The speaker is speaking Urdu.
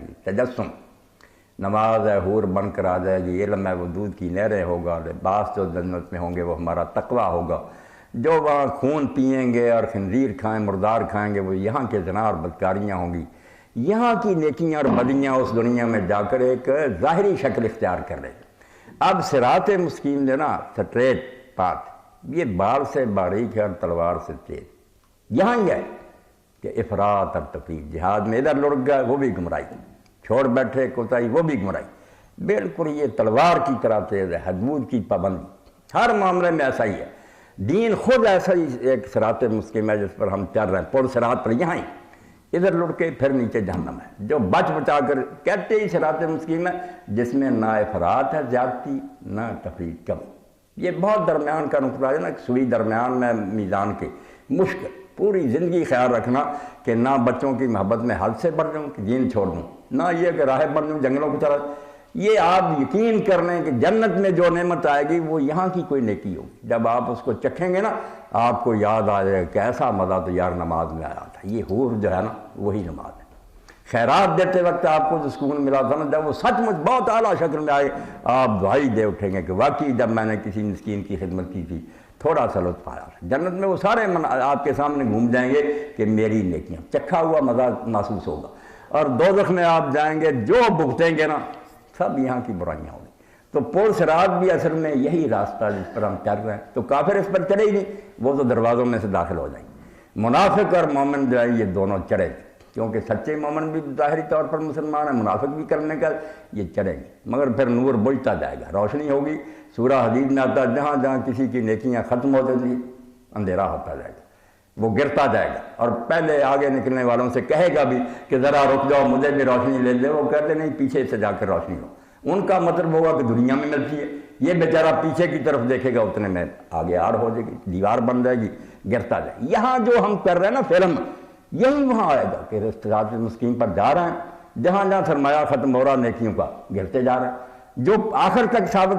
گی. تجسم نماز ہے حور بن کر آ جائے گی، علم ہے وہ دودھ کی نہریں ہوگا، لباس جو جنت میں ہوں گے وہ ہمارا تقویٰ ہوگا. جو وہاں خون پئیں گے اور خنزیر کھائیں مردار کھائیں گے وہ یہاں کے زنا اور بدکاریاں ہوں گی. یہاں کی نیکیاں اور بدیاں اس دنیا میں جا کر ایک ظاہری شکل اختیار کر رہے ہیں. اب صراط مستقیم جو نا سٹریٹ پاتھ، یہ بال سے باریک ہے اور تلوار سے تیز. یہاں ہی ہے کہ افراط اور تفریط، جہاد میں ادھر لڑک گئے وہ بھی گمراہی، چھوڑ بیٹھے کوتاہی وہ بھی گمراہی. بالکل یہ تلوار کی طرح تیز ہے، حدود کی پابندی ہر معاملے میں ایسا ہی ہے. دین خود ایسا ہی ایک صراط مستقیم ہے جس پر ہم چل رہے ہیں، پر صراط پر یہاں ہی ادھر لڑ کے پھر نیچے جہنم ہے. جو بچ بچا کر کہتے ہی صراط مستقیم ہے جس میں نہ افراط ہے زیادتی نہ تفریط کم. یہ بہت درمیان کا نقطہ ہے نا، سوئی درمیان میں میزان کے. مشکل پوری زندگی خیال رکھنا کہ نہ بچوں کی محبت میں حد سے بڑھ جاؤں کہ دین چھوڑ دوں، نہ یہ کہ راہب بن جاؤں جنگلوں کو چلا. یہ آپ یقین کر لیں کہ جنت میں جو نعمت آئے گی وہ یہاں کی کوئی نیکی ہوگی. جب آپ اس کو چکھیں گے نا آپ کو یاد آ جائے کہ ایسا مزہ تو یار نماز میں آیا تھا. یہ حور جو ہے نا وہی نماز ہے. خیرات دیتے وقت آپ کو جو سکون ملا تھا نا، جب وہ سچ مچ بہت اعلیٰ شکل میں آئے آپ دعائی دے اٹھیں گے کہ واقعی جب میں نے کسی مسکین کی خدمت کی تھی تھوڑا سا لطف آیا. جنت میں وہ سارے آپ کے سامنے گھوم جائیں گے کہ میری نیکیاں، چکھا ہوا مزہ محسوس ہوگا. اور دوزخ میں آپ جائیں گے جو بھگتیں گے نا سب یہاں کی برائیاں ہوں گی. تو پور صراط بھی اصل میں یہی راستہ جس پر ہم چل رہے ہیں. تو کافر اس پر چڑھے ہی نہیں، وہ تو دروازوں میں سے داخل ہو جائیں گے. منافق اور مومن جو ہے یہ دونوں چڑھے گے، کیونکہ سچے مومن بھی ظاہری طور پر مسلمان ہیں، منافق بھی کرنے کا یہ چڑھیں گے. مگر پھر نور بجھتا جائے گا، روشنی ہوگی. سورہ حدید میں آتا ہے جہاں جہاں کسی کی نیکیاں ختم ہوتی تھیں اندھیرا ہوتا جائے گا، وہ گرتا جائے گا. اور پہلے آگے نکلنے والوں سے کہے گا بھی کہ ذرا رک جاؤ مجھے بھی روشنی لے لے. وہ کہتے نہیں پیچھے سے جا کر روشنی ہو. ان کا مطلب ہوگا کہ دنیا میں ملتی ہے. یہ بیچارہ پیچھے کی طرف دیکھے گا اتنے میں آگے آڑ ہو جائے گی، دیوار بن جائے گی، گرتا جائے گا. یہاں جو ہم کر رہے ہیں نا فلم، یہی وہاں آئے گا کہ صراط مستقیم پر جا رہے ہیں، جہاں جہاں سرمایہ ختم ہو رہا نیکیوں کا گرتے جا رہے ہیں. جو آخر تک ثابت